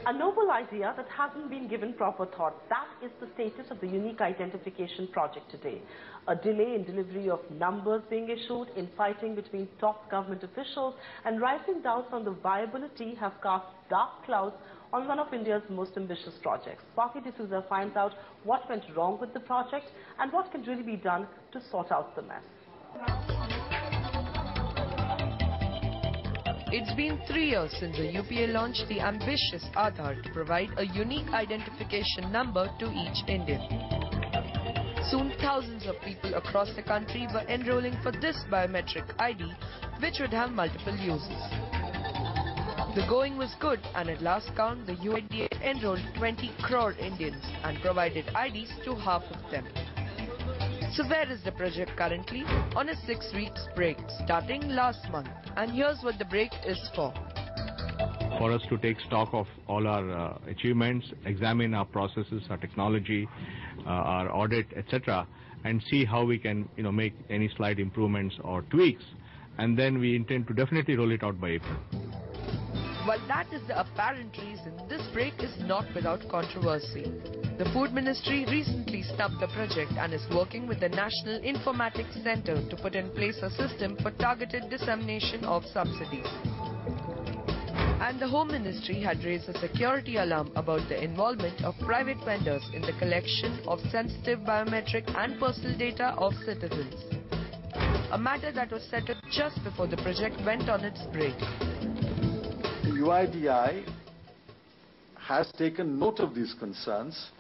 A noble idea that hasn't been given proper thought. That is the status of the unique identification project today. A delay in delivery of numbers being issued, infighting between top government officials, and rising doubts on the viability have cast dark clouds on one of India's most ambitious projects. Swati D'Souza finds out what went wrong with the project and what can really be done to sort out the mess. It's been 3 years since the UPA launched the ambitious Aadhaar to provide a unique identification number to each Indian. Soon thousands of people across the country were enrolling for this biometric ID, which would have multiple uses. The going was good, and at last count the UID enrolled 20 crore Indians and provided IDs to half of them. So where is the project currently? On a 6 weeks break starting last month, and here's what the break is for. For us to take stock of all our achievements, examine our processes, our technology, our audit, etc., and see how we can make any slight improvements or tweaks, and then we intend to definitely roll it out by April. While that is the apparent reason, this break is not without controversy. The Food Ministry recently stopped the project and is working with the National Informatics Center to put in place a system for targeted dissemination of subsidies. And the Home Ministry had raised a security alarm about the involvement of private vendors in the collection of sensitive biometric and personal data of citizens. A matter that was settled just before the project went on its break. The UIDI has taken note of these concerns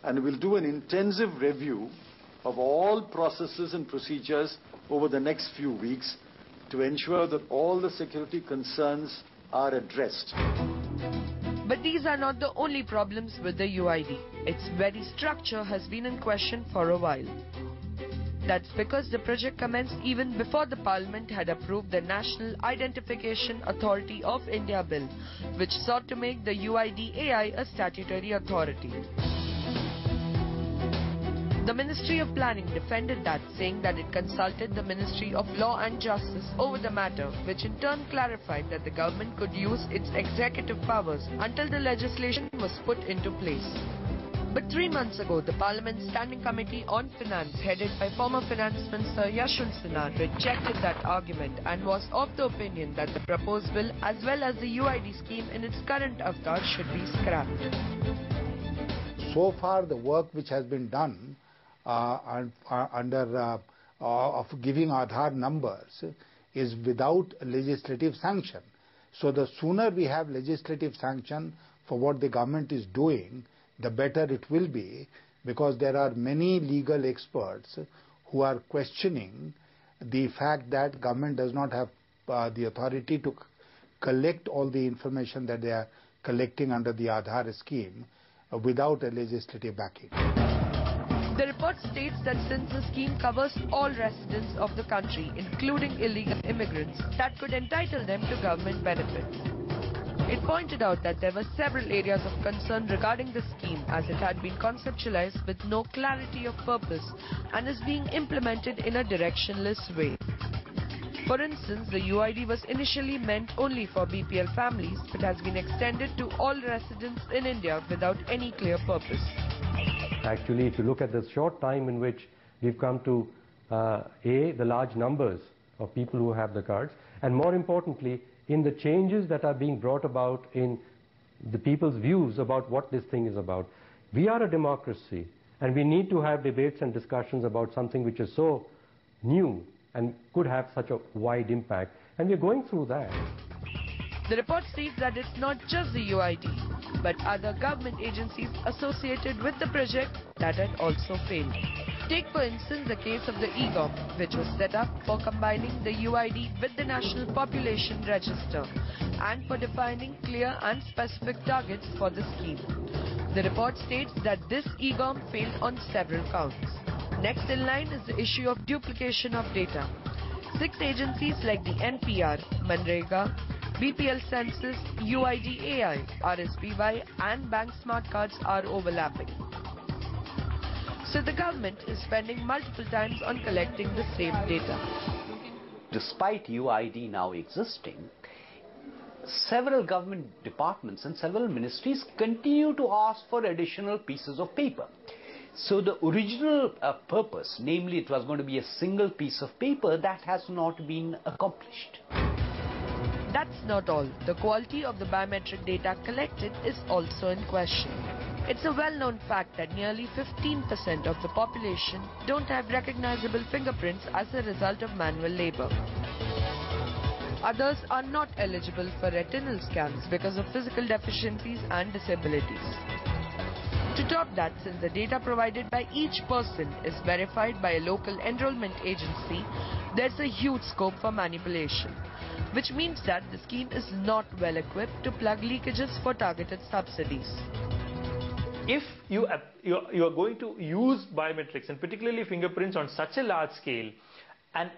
and will do an intensive review of all processes and procedures over the next few weeks to ensure that all the security concerns are addressed. But these are not the only problems with the UID. Its very structure has been in question for a while. That's because the project commenced even before the Parliament had approved the National Identification Authority of India Bill, which sought to make the UID AI a statutory authority. The Ministry of Planning defended that, saying that it consulted the Ministry of Law and Justice over the matter, which in turn clarified that the government could use its executive powers until the legislation was put into place. But 3 months ago, the Parliament's Standing Committee on Finance, headed by former Finance Minister Yashwant Sinha, rejected that argument and was of the opinion that the proposed bill as well as the UID scheme in its current avatar should be scrapped. So far, the work which has been done of giving Aadhaar numbers is without legislative sanction. So the sooner we have legislative sanction for what the government is doing, the better it will be, because there are many legal experts who are questioning the fact that government does not have the authority to collect all the information that they are collecting under the Aadhaar scheme without a legislative backing. The report states that since the scheme covers all residents of the country, including illegal immigrants, that could entitle them to government benefits. It pointed out that there were several areas of concern regarding the scheme, as it had been conceptualized with no clarity of purpose and is being implemented in a directionless way. For instance, the UID was initially meant only for BPL families, but has been extended to all residents in India without any clear purpose. Actually, if you look at the short time in which we've come to the large numbers of people who have the cards, and more importantly, in the changes that are being brought about in the people's views about what this thing is about. We are a democracy, and we need to have debates and discussions about something which is so new and could have such a wide impact, and we're going through that. The report states that it's not just the UID, but other government agencies associated with the project that had also failed. Take for instance the case of the EGOM, which was set up for combining the UID with the National Population Register and for defining clear and specific targets for the scheme. The report states that this EGOM failed on several counts. Next in line is the issue of duplication of data. 6 agencies like the NPR, Manrega, BPL Census, UID AI, RSBY and Bank Smart Cards are overlapping. So the government is spending multiple times on collecting the same data. Despite UID now existing, several government departments and several ministries continue to ask for additional pieces of paper. So the original purpose, namely it was going to be a single piece of paper, that has not been accomplished. That's not all. The quality of the biometric data collected is also in question. It's a well-known fact that nearly 15% of the population don't have recognizable fingerprints as a result of manual labor. Others are not eligible for retinal scans because of physical deficiencies and disabilities. To top that, since the data provided by each person is verified by a local enrollment agency, there's a huge scope for manipulation, which means that the scheme is not well equipped to plug leakages for targeted subsidies. If you are going to use biometrics and particularly fingerprints on such a large scale and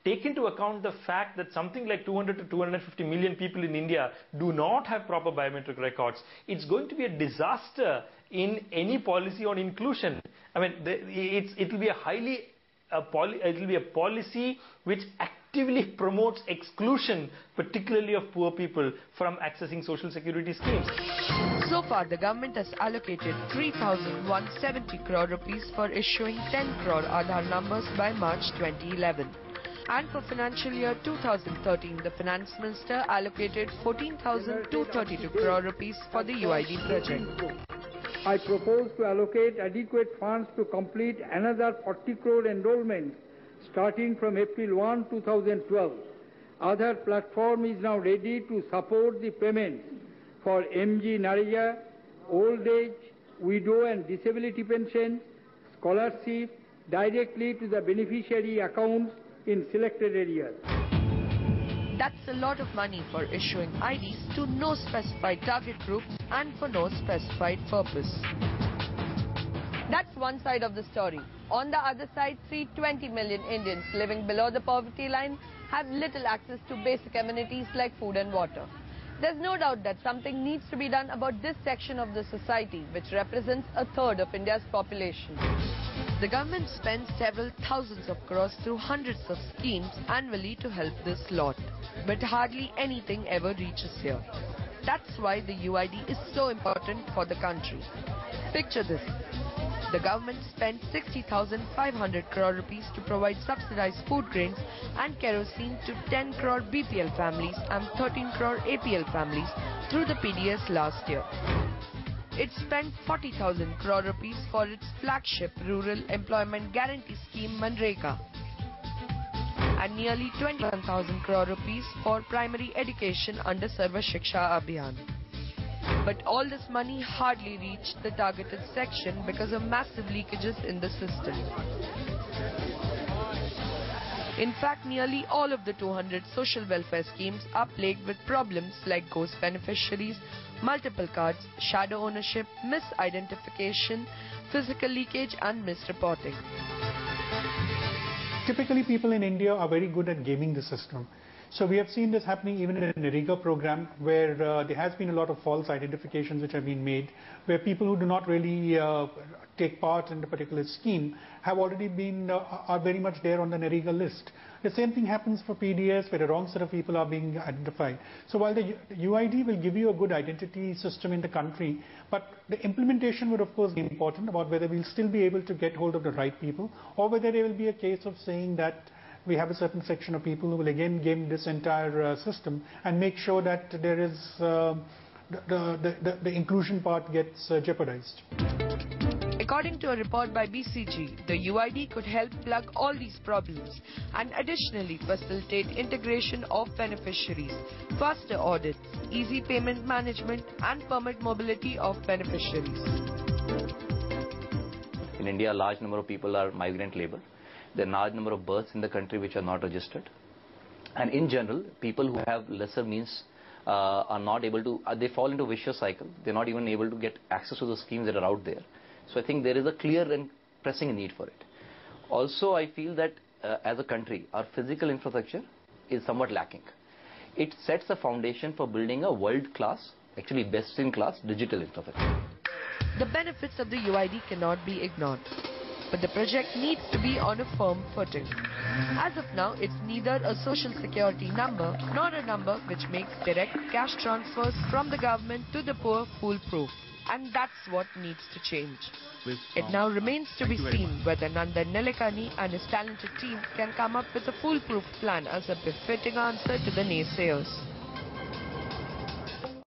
take into account the fact that something like 200 to 250 million people in India do not have proper biometric records, it's going to be a disaster in any policy on inclusion. I mean, it will be a policy which actively promotes exclusion, particularly of poor people, from accessing social security schemes. So far, the government has allocated 3,170 crore rupees for issuing 10 crore Aadhaar numbers by March 2011. And for financial year 2013, the Finance Minister allocated 14,232 crore rupees for the UID project. I propose to allocate adequate funds to complete another 40 crore enrollments starting from April 1, 2012. Aadhaar platform is now ready to support the payments for MG Narega, old age, widow and disability pension, scholarship directly to the beneficiary accounts in selected areas. That's a lot of money for issuing IDs to no specified target group and for no specified purpose. That's one side of the story. On the other side, 320 million Indians living below the poverty line have little access to basic amenities like food and water. There's no doubt that something needs to be done about this section of the society, which represents a third of India's population. The government spends several thousands of crores through hundreds of schemes annually to help this lot, but hardly anything ever reaches here. That's why the UID is so important for the country. Picture this. The government spent 60,500 crore rupees to provide subsidized food grains and kerosene to 10 crore BPL families and 13 crore APL families through the PDS last year. It spent 40,000 crore rupees for its flagship Rural Employment Guarantee Scheme Manrega and nearly 21,000 crore rupees for primary education under Sarva Shiksha Abhiyan. But all this money hardly reached the targeted section because of massive leakages in the system. In fact, nearly all of the 200 social welfare schemes are plagued with problems like ghost beneficiaries, multiple cards, shadow ownership, misidentification, physical leakage and misreporting. Typically, people in India are very good at gaming the system. So we have seen this happening even in the Narega program, where there has been a lot of false identifications which have been made, where people who do not really take part in the particular scheme have already been, are very much there on the Narega list. The same thing happens for PDS, where the wrong set of people are being identified. So while the UID will give you a good identity system in the country, but the implementation would of course be important about whether we'll still be able to get hold of the right people, or whether there will be a case of saying that we have a certain section of people who will again game this entire system and make sure that there is the inclusion part gets jeopardized. According to a report by BCG, the UID could help plug all these problems and additionally facilitate integration of beneficiaries, faster audits, easy payment management and permit mobility of beneficiaries. In India, a large number of people are migrant labor. There are a large number of births in the country which are not registered. And in general, people who have lesser means are not able to, they fall into a vicious cycle. They're not even able to get access to the schemes that are out there. So I think there is a clear and pressing need for it. Also, I feel that as a country, our physical infrastructure is somewhat lacking. It sets a foundation for building a world-class, actually best-in-class digital infrastructure. The benefits of the UID cannot be ignored. but the project needs to be on a firm footing. As of now, it's neither a social security number nor a number which makes direct cash transfers from the government to the poor foolproof. And that's what needs to change. It now remains to be seen whether Nandan Nilekani and his talented team can come up with a foolproof plan as a befitting answer to the naysayers.